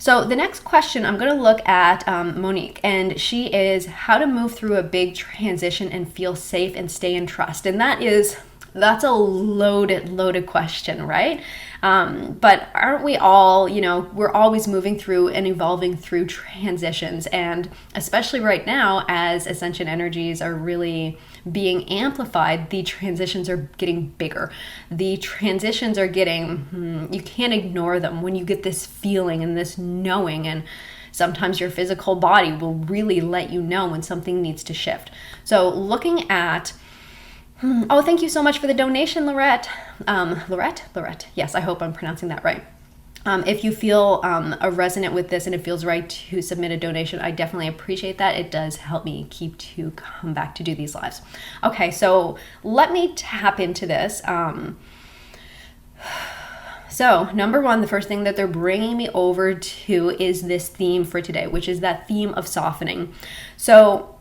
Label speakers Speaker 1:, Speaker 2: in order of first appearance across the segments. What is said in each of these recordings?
Speaker 1: So the next question, I'm going to look at Monique, and she is how to move through a big transition and feel safe and stay in trust. And that's a loaded question, right? But aren't we all, we're always moving through and evolving through transitions. And especially right now, as Ascension energies are really being amplified, the transitions are getting bigger. The transitions are getting, you can't ignore them when you get this feeling and this knowing, and sometimes your physical body will really let you know when something needs to shift. So looking at, oh, thank you so much for the donation, Lorette. Lorette. Yes, I hope I'm pronouncing that right. If you feel resonant with this and it feels right to submit a donation, I definitely appreciate that. It does help me come back to do these lives. Okay, so let me tap into this. So number one, the first thing that they're bringing me over to is this theme for today, which is that theme of softening. So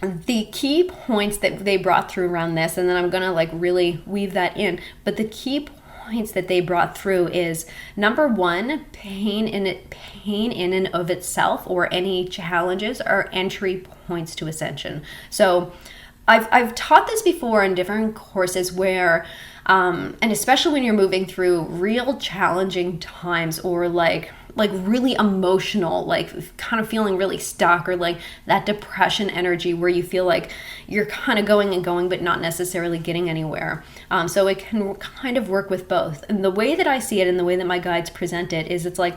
Speaker 1: the key points that they brought through around this, and then I'm gonna really weave that in, but the key points that they brought through is number one, pain in and of itself, or any challenges, are entry points to ascension. So I've taught this before in different courses where and especially when you're moving through real challenging times, or like really emotional, kind of feeling really stuck, or that depression energy where you feel like you're kind of going and going but not necessarily getting anywhere. So it can kind of work with both. And the way that I see it and the way that my guides present it is it's like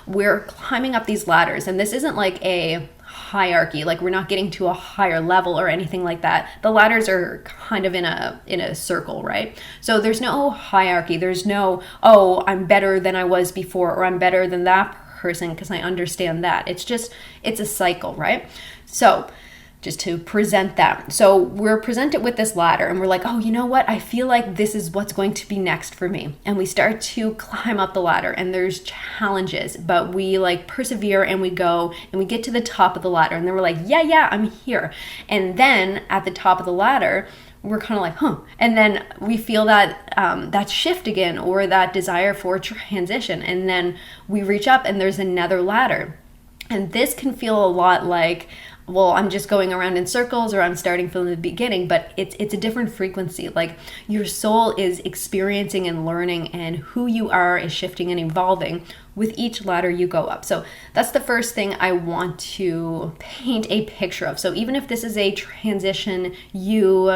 Speaker 1: we're climbing up these ladders, and this isn't like a hierarchy, we're not getting to a higher level or anything like that. The ladders are kind of in a circle, right? So there's no hierarchy. There's no, oh, I'm better than I was before, or I'm better than that person because I understand that. It's a cycle, right? So just to present that. So we're presented with this ladder, and we're like, oh, you know what? I feel like this is what's going to be next for me. And we start to climb up the ladder, and there's challenges, but we persevere, and we go and we get to the top of the ladder, and then we're like, yeah, I'm here. And then at the top of the ladder, we're kind of like, huh. And then we feel that shift again, or that desire for transition. And then we reach up, and there's another ladder. And this can feel a lot like, well, I'm just going around in circles, or I'm starting from the beginning, but it's a different frequency. Your soul is experiencing and learning, and who you are is shifting and evolving with each ladder you go up. So that's the first thing I want to paint a picture of. So even if this is a transition you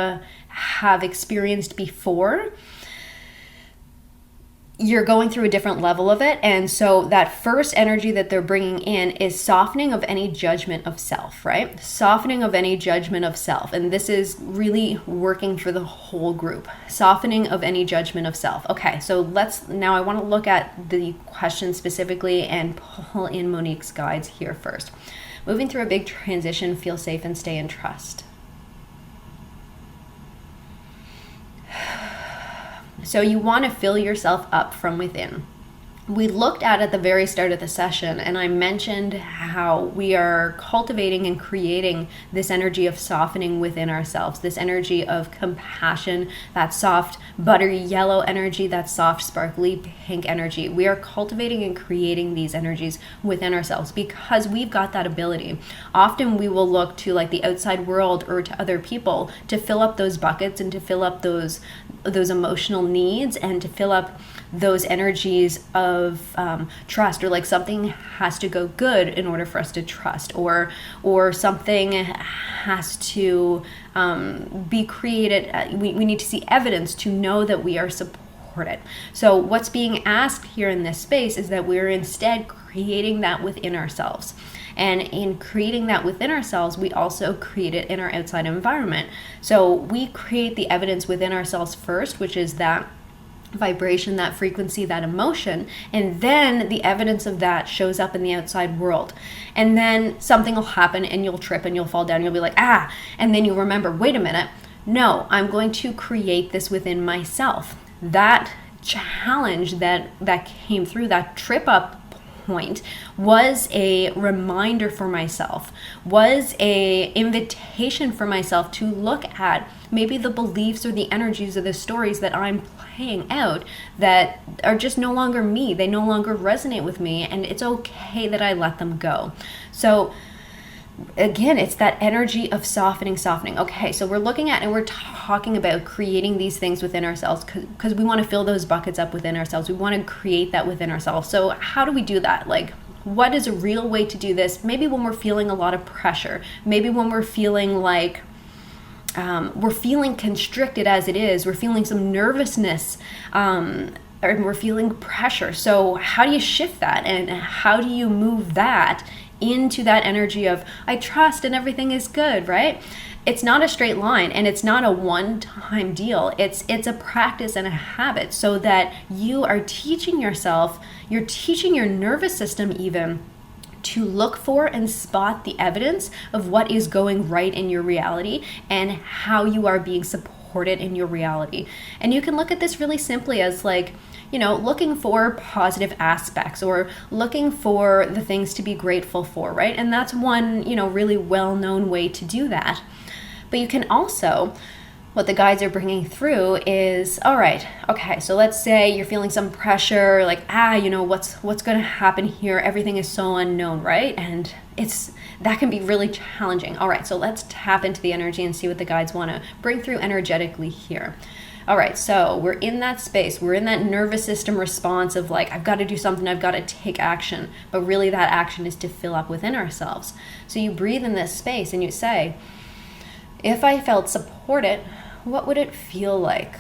Speaker 1: have experienced before, you're going through a different level of it. And so that first energy that they're bringing in is softening of any judgment of self, right? Softening of any judgment of self. And this is really working for the whole group. Softening of any judgment of self. Okay, so now I want to look at the question specifically and pull in Monique's guides here first. Moving through a big transition, feel safe and stay in trust. So you want to fill yourself up from within. We looked at the very start of the session, and I mentioned how we are cultivating and creating this energy of softening within ourselves, this energy of compassion, that soft buttery yellow energy, that soft sparkly pink energy. We are cultivating and creating these energies within ourselves because we've got that ability. Often we will look to the outside world or to other people to fill up those buckets and to fill up those emotional needs and to fill up those energies of trust, or something has to go good in order for us to trust, or something has to be created. We need to see evidence to know that we are supported. So what's being asked here in this space is that we're instead creating that within ourselves. And in creating that within ourselves, we also create it in our outside environment. So we create the evidence within ourselves first, which is that vibration, that frequency, that emotion, and then the evidence of that shows up in the outside world. And then something will happen and you'll trip and you'll fall down. You'll be like, and then you'll remember, wait a minute, no, I'm going to create this within myself. That challenge that came through, that trip up point was a reminder for myself, was a invitation for myself to look at maybe the beliefs or the energies or the stories that I'm playing out that are just no longer me. They no longer resonate with me, and it's okay that I let them go. So again, it's that energy of softening. Okay, so we're looking at and we're talking about creating these things within ourselves because we want to fill those buckets up within ourselves. We want to create that within ourselves. So how do we do that? Like, what is a real way to do this? Maybe when we're feeling a lot of pressure, maybe when we're feeling like we're feeling constricted as it is, we're feeling some nervousness, or we're feeling pressure. So how do you shift that, and how do you move that into that energy of I trust and everything is good, right? It's not a straight line, and it's not a one-time deal. It's a practice and a habit, so that you are teaching yourself, you're teaching your nervous system even to look for and spot the evidence of what is going right in your reality and how you are being supported in your reality. And you can look at this really simply as like, looking for positive aspects or looking for the things to be grateful for, right? And that's one, really well-known way to do that. But you can also, what the guides are bringing through is, all right, okay, so let's say you're feeling some pressure, like, what's going to happen here? Everything is so unknown, right? And that can be really challenging. All right, so let's tap into the energy and see what the guides want to bring through energetically here. All right, so we're in that space. We're in that nervous system response of like, I've got to do something, I've got to take action. But really that action is to fill up within ourselves. So you breathe in this space and you say, if I felt supported, what would it feel like?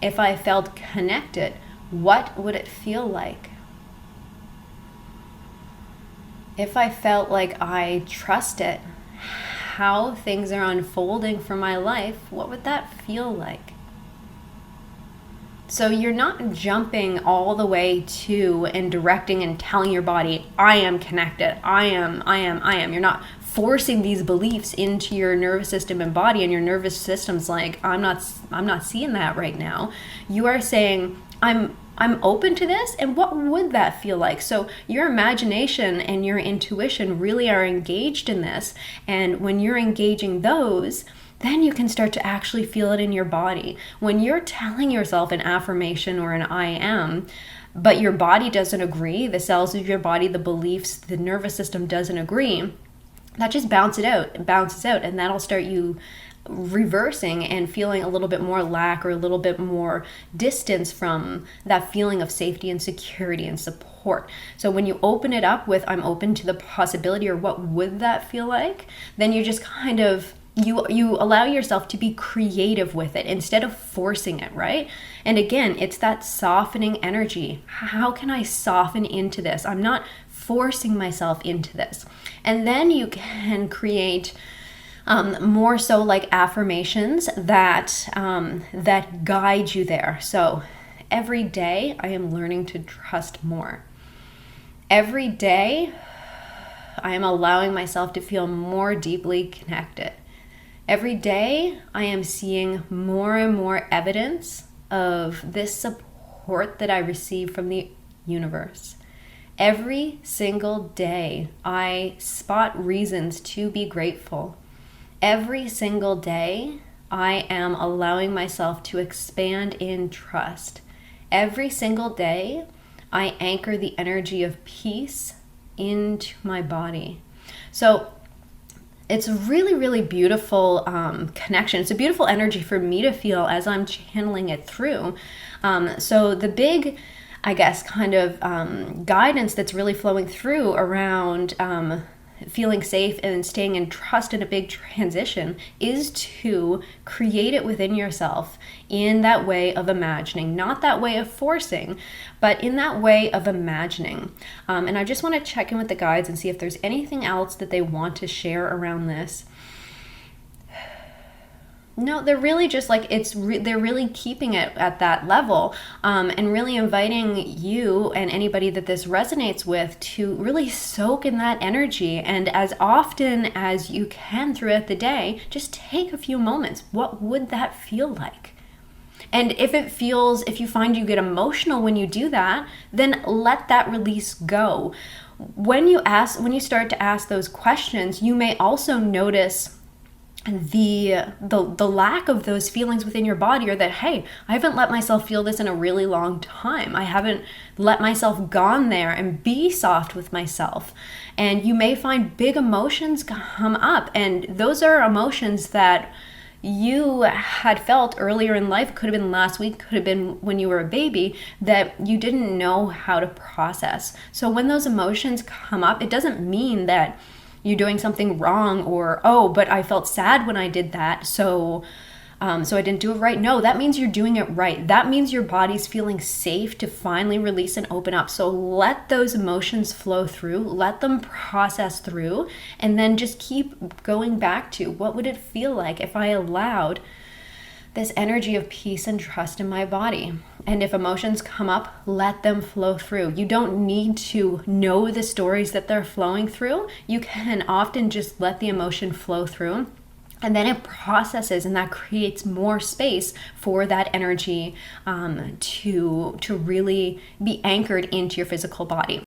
Speaker 1: If I felt connected, what would it feel like? If I felt like I trusted how things are unfolding for my life, what would that feel like? So you're not jumping all the way to and directing and telling your body, I am connected, I am. You're not forcing these beliefs into your nervous system and body, and your nervous system's like, I'm not seeing that right now. You are saying, I'm open to this, and what would that feel like? So your imagination and your intuition really are engaged in this, and when you're engaging those, then you can start to actually feel it in your body. When you're telling yourself an affirmation or an I am, but your body doesn't agree, the cells of your body, the beliefs, the nervous system doesn't agree, that just bounces out, and that'll start you reversing and feeling a little bit more lack or a little bit more distance from that feeling of safety and security and support. So when you open it up with I'm open to the possibility, or what would that feel like, then you just kind of you allow yourself to be creative with it instead of forcing it, right? And again, it's that softening energy. How can I soften into this? I'm not forcing myself into this. And then you can create more so like affirmations that guide you there. So every day I am learning to trust more. Every day I am allowing myself to feel more deeply connected. Every day I am seeing more and more evidence of this support that I receive from the universe. Every single day I spot reasons to be grateful. Every single day, I am allowing myself to expand in trust. Every single day, I anchor the energy of peace into my body. So it's a really, really beautiful connection. It's a beautiful energy for me to feel as I'm channeling it through. So the big, I guess, kind of guidance that's really flowing through around feeling safe and staying in trust in a big transition is to create it within yourself in that way of imagining, not that way of forcing, but in that way of imagining. And I just want to check in with the guides and see if there's anything else that they want to share around this. No, they're really just like, they're really keeping it at that level, and really inviting you and anybody that this resonates with to really soak in that energy. And as often as you can throughout the day, just take a few moments. What would that feel like? And if you find you get emotional when you do that, then let that release go. When you start to ask those questions, you may also notice the lack of those feelings within your body, or that, hey, I haven't let myself feel this in a really long time. I haven't let myself gone there and be soft with myself. And you may find big emotions come up, and those are emotions that you had felt earlier in life, could have been last week, could have been when you were a baby, that you didn't know how to process. So when those emotions come up, it doesn't mean that you're doing something wrong, or, oh, but I felt sad when I did that, so I didn't do it right. No, that means you're doing it right. That means your body's feeling safe to finally release and open up. So let those emotions flow through, let them process through, and then just keep going back to, what would it feel like if I allowed this energy of peace and trust in my body? And if emotions come up, let them flow through. You don't need to know the stories that they're flowing through. You can often just let the emotion flow through, and then it processes, and that creates more space for that energy to really be anchored into your physical body.